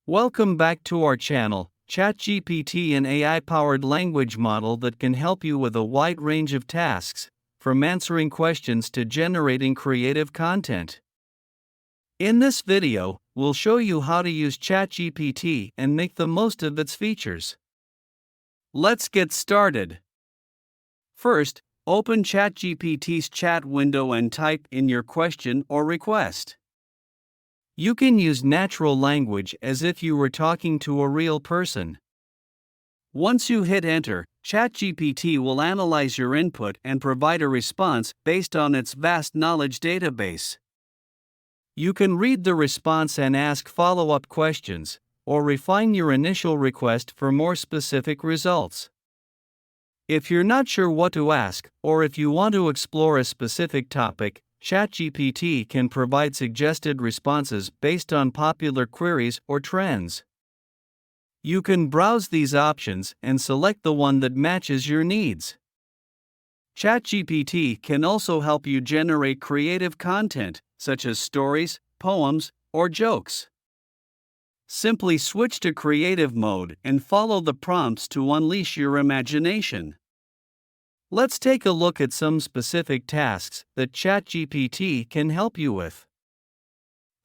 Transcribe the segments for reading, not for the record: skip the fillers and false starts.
Welcome back to our channel, ChatGPT, an AI-powered language model that can help you with a wide range of tasks, from answering questions to generating creative content. In this video, we'll show you how to use ChatGPT and make the most of its features. Let's get started. First, open ChatGPT's chat window and type in your question or request. You can use natural language as if you were talking to a real person. Once you hit enter, ChatGPT will analyze your input and provide a response based on its vast knowledge database. You can read the response and ask follow-up questions, or refine your initial request for more specific results. If you're not sure what to ask, or if you want to explore a specific topic, ChatGPT can provide suggested responses based on popular queries or trends. You can browse these options and select the one that matches your needs. ChatGPT can also help you generate creative content, such as stories, poems, or jokes. Simply switch to creative mode and follow the prompts to unleash your imagination. Let's take a look at some specific tasks that ChatGPT can help you with.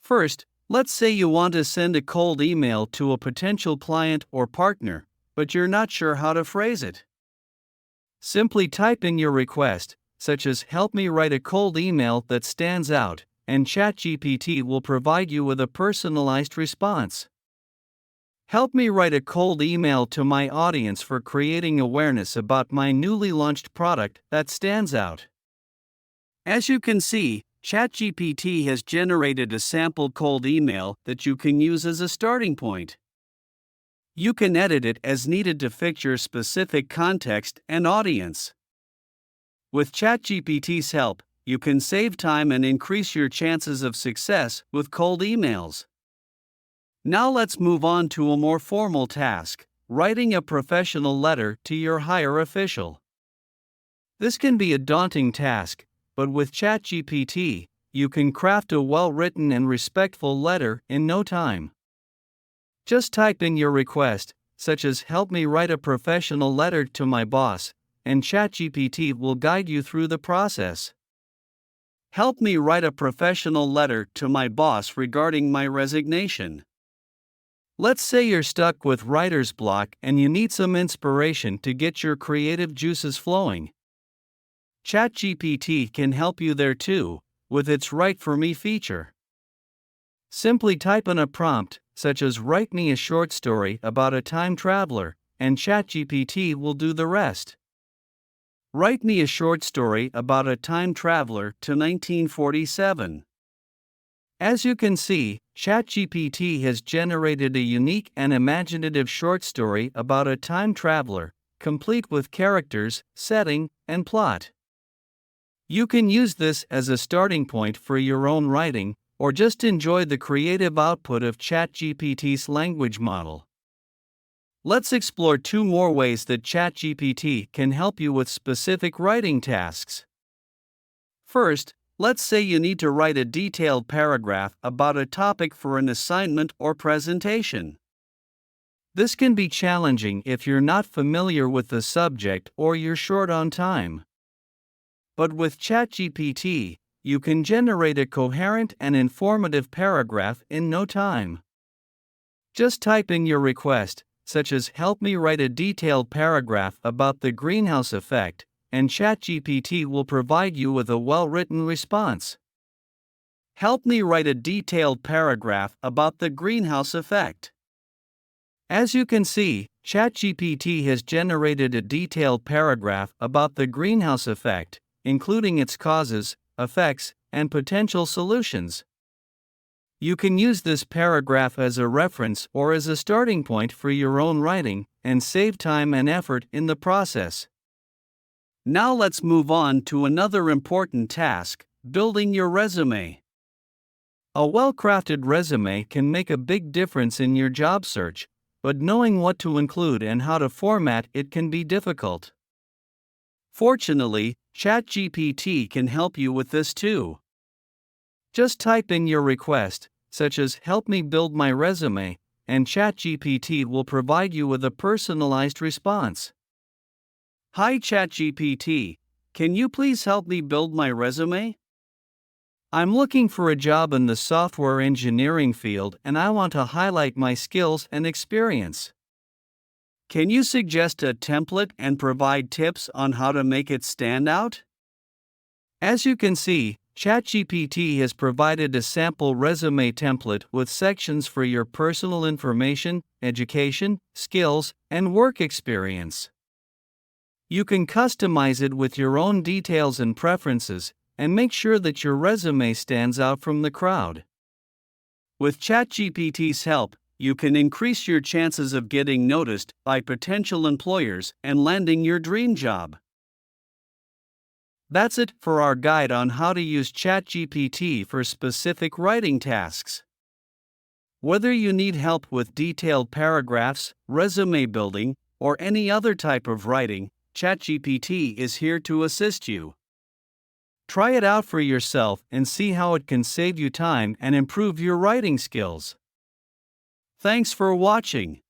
First, let's say you want to send a cold email to a potential client or partner, but you're not sure how to phrase it. Simply type in your request, such as "Help me write a cold email that stands out," and ChatGPT will provide you with a personalized response. Help me write a cold email to my audience for creating awareness about my newly launched product that stands out. As you can see, ChatGPT has generated a sample cold email that you can use as a starting point. You can edit it as needed to fit your specific context and audience. With ChatGPT's help, you can save time and increase your chances of success with cold emails. Now let's move on to a more formal task, writing a professional letter to your higher official. This can be a daunting task, but with ChatGPT, you can craft a well-written and respectful letter in no time. Just type in your request, such as "Help me write a professional letter to my boss," and ChatGPT will guide you through the process. Help me write a professional letter to my boss regarding my resignation. Let's say you're stuck with writer's block and you need some inspiration to get your creative juices flowing. ChatGPT can help you there too, with its Write For Me feature. Simply type in a prompt, such as "Write me a short story about a time traveler," and ChatGPT will do the rest. Write me a short story about a time traveler to 1947. As you can see, ChatGPT has generated a unique and imaginative short story about a time traveler, complete with characters, setting, and plot. You can use this as a starting point for your own writing, or just enjoy the creative output of ChatGPT's language model. Let's explore two more ways that ChatGPT can help you with specific writing tasks. First, let's say you need to write a detailed paragraph about a topic for an assignment or presentation. This can be challenging if you're not familiar with the subject or you're short on time. But with ChatGPT, you can generate a coherent and informative paragraph in no time. Just type in your request, such as "Help me write a detailed paragraph about the greenhouse effect," and ChatGPT will provide you with a well-written response. Help me write a detailed paragraph about the greenhouse effect. As you can see, ChatGPT has generated a detailed paragraph about the greenhouse effect, including its causes, effects, and potential solutions. You can use this paragraph as a reference or as a starting point for your own writing, and save time and effort in the process. Now let's move on to another important task, building your resume. A well-crafted resume can make a big difference in your job search, but knowing what to include and how to format it can be difficult. Fortunately, ChatGPT can help you with this too. Just type in your request, such as "Help me build my resume," and ChatGPT will provide you with a personalized response. Hi ChatGPT, can you please help me build my resume? I'm looking for a job in the software engineering field and I want to highlight my skills and experience. Can you suggest a template and provide tips on how to make it stand out? As you can see, ChatGPT has provided a sample resume template with sections for your personal information, education, skills, and work experience. You can customize it with your own details and preferences, and make sure that your resume stands out from the crowd. With ChatGPT's help, you can increase your chances of getting noticed by potential employers and landing your dream job. That's it for our guide on how to use ChatGPT for specific writing tasks. Whether you need help with detailed paragraphs, resume building, or any other type of writing, ChatGPT is here to assist you. Try it out for yourself and see how it can save you time and improve your writing skills. Thanks for watching.